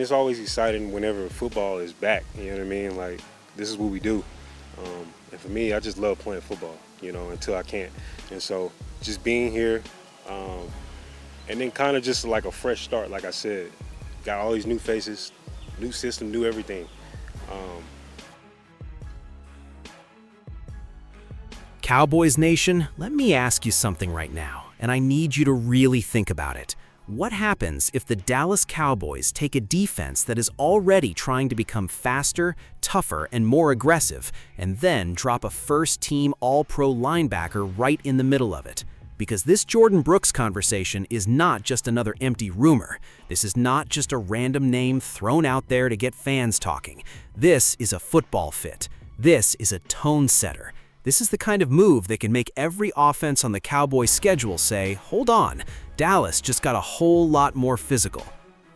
It's always exciting whenever football is back, you know what I mean? Like, this is what we do. And for me, I just love playing football, until I can't. And so just being here, and then kind of just like a fresh start, like I said. Got all these new faces, new system, new everything. Cowboys Nation, let me ask you something right now, and I need you to really think about it. What happens if the Dallas Cowboys take a defense that is already trying to become faster, tougher, and more aggressive, and then drop a first-team All-Pro linebacker right in the middle of it? Because this Jordyn Brooks conversation is not just another empty rumor. This is not just a random name thrown out there to get fans talking. This is a football fit. This is a tone setter. This is the kind of move that can make every offense on the Cowboys schedule say, hold on, Dallas just got a whole lot more physical.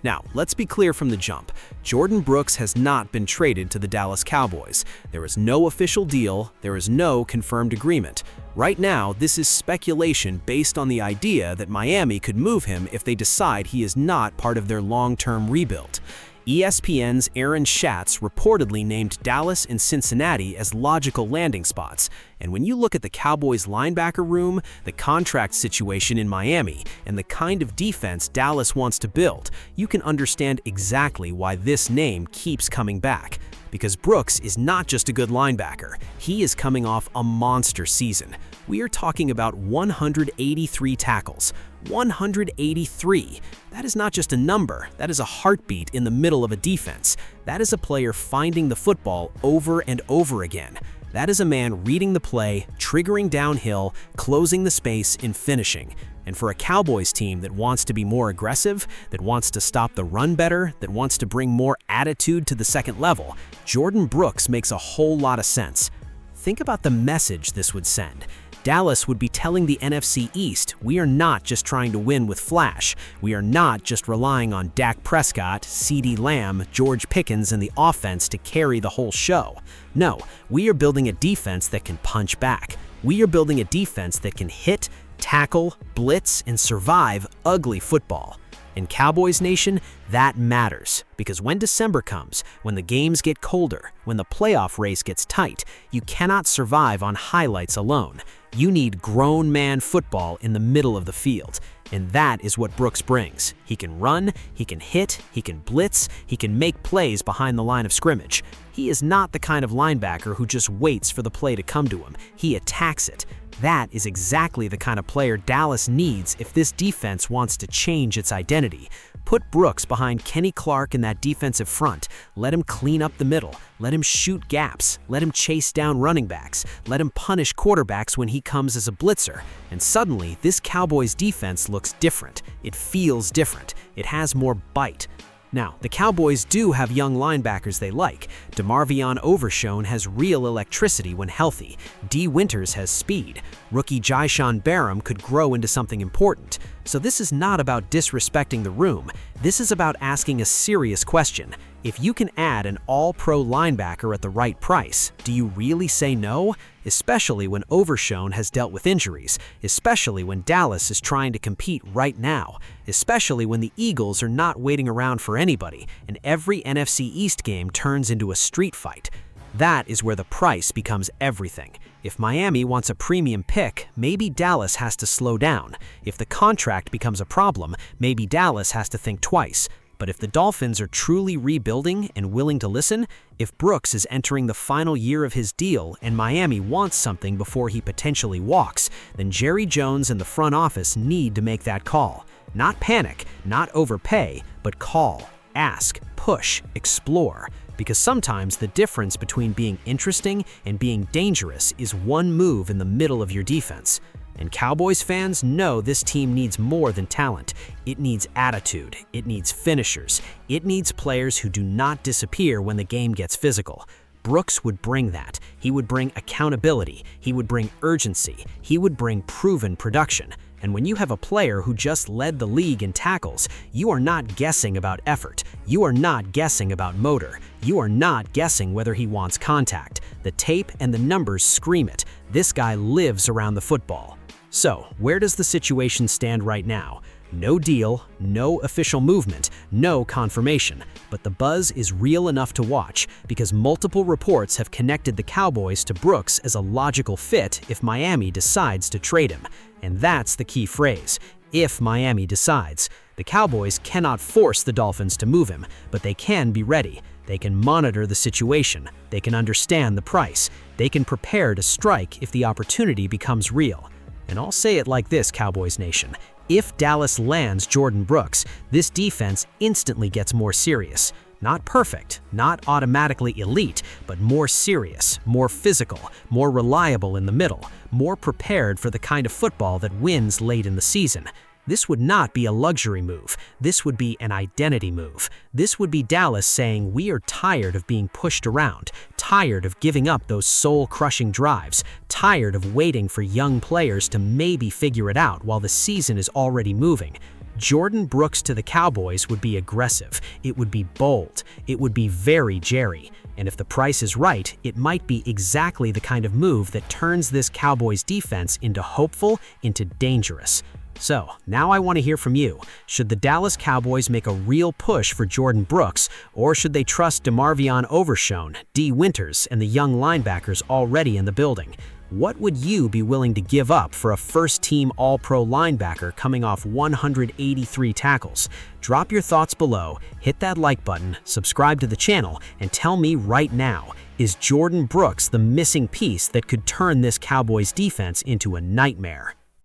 Now, let's be clear from the jump. Jordyn Brooks has not been traded to the Dallas Cowboys. There is no official deal. There is no confirmed agreement. Right now, this is speculation based on the idea that Miami could move him if they decide he is not part of their long-term rebuild. ESPN's Aaron Schatz reportedly named Dallas and Cincinnati as logical landing spots. And when you look at the Cowboys' linebacker room, the contract situation in Miami, and the kind of defense Dallas wants to build, you can understand exactly why this name keeps coming back. Because Brooks is not just a good linebacker, he is coming off a monster season. We are talking about 183 tackles. 183. That is not just a number, that is a heartbeat in the middle of a defense. That is a player finding the football over and over again. That is a man reading the play, triggering downhill, closing the space, and finishing. And for a Cowboys team that wants to be more aggressive, that wants to stop the run better, that wants to bring more attitude to the second level, Jordyn Brooks makes a whole lot of sense. Think about the message this would send. Dallas would be telling the NFC East, we are not just trying to win with flash. We are not just relying on Dak Prescott, CeeDee Lamb, George Pickens, and the offense to carry the whole show. No, we are building a defense that can punch back. We are building a defense that can hit, tackle, blitz, and survive ugly football. In Cowboys Nation, that matters, because when December comes, when the games get colder, when the playoff race gets tight, you cannot survive on highlights alone. You need grown man football in the middle of the field, and that is what Brooks brings. He can run, he can hit, he can blitz, he can make plays behind the line of scrimmage. He is not the kind of linebacker who just waits for the play to come to him. He attacks it. That is exactly the kind of player Dallas needs if this defense wants to change its identity. Put Brooks behind Kenny Clark in that defensive front. Let him clean up the middle. Let him shoot gaps. Let him chase down running backs. Let him punish quarterbacks when he comes as a blitzer. And suddenly, this Cowboys defense looks different. It feels different. It has more bite. Now, the Cowboys do have young linebackers they like. DeMarvion Overshown has real electricity when healthy. D. Winters has speed. Rookie Jyshawn Barham could grow into something important. So this is not about disrespecting the room. This is about asking a serious question. If you can add an all-pro linebacker at the right price, do you really say no? Especially when Overshown has dealt with injuries, especially when Dallas is trying to compete right now, especially when the Eagles are not waiting around for anybody, and every NFC East game turns into a street fight. That is where the price becomes everything. If Miami wants a premium pick, maybe Dallas has to slow down. If the contract becomes a problem, maybe Dallas has to think twice. But if the Dolphins are truly rebuilding and willing to listen, if Brooks is entering the final year of his deal and Miami wants something before he potentially walks, then Jerry Jones and the front office need to make that call. Not panic, not overpay, but call, ask, push, explore. Because sometimes the difference between being interesting and being dangerous is one move in the middle of your defense. And Cowboys fans know this team needs more than talent. It needs attitude. It needs finishers. It needs players who do not disappear when the game gets physical. Brooks would bring that. He would bring accountability. He would bring urgency. He would bring proven production. And when you have a player who just led the league in tackles, you are not guessing about effort. You are not guessing about motor. You are not guessing whether he wants contact. The tape and the numbers scream it. This guy lives around the football. So, where does the situation stand right now? No deal, no official movement, no confirmation, but the buzz is real enough to watch because multiple reports have connected the Cowboys to Brooks as a logical fit if Miami decides to trade him. And that's the key phrase, if Miami decides. The Cowboys cannot force the Dolphins to move him, but they can be ready. They can monitor the situation. They can understand the price. They can prepare to strike if the opportunity becomes real. And I'll say it like this, Cowboys Nation. If Dallas lands Jordyn Brooks, this defense instantly gets more serious. Not perfect, not automatically elite, but more serious, more physical, more reliable in the middle, more prepared for the kind of football that wins late in the season. This would not be a luxury move. This would be an identity move. This would be Dallas saying, we are tired of being pushed around, tired of giving up those soul-crushing drives, tired of waiting for young players to maybe figure it out while the season is already moving. Jordyn Brooks to the Cowboys would be aggressive. It would be bold. It would be very Jerry. And if the price is right, it might be exactly the kind of move that turns this Cowboys defense into hopeful, into dangerous. So, now I want to hear from you. Should the Dallas Cowboys make a real push for Jordyn Brooks, or should they trust DeMarvion Overshown, D. Winters, and the young linebackers already in the building? What would you be willing to give up for a first-team All-Pro linebacker coming off 183 tackles? Drop your thoughts below, hit that like button, subscribe to the channel, and tell me right now, is Jordyn Brooks the missing piece that could turn this Cowboys defense into a nightmare?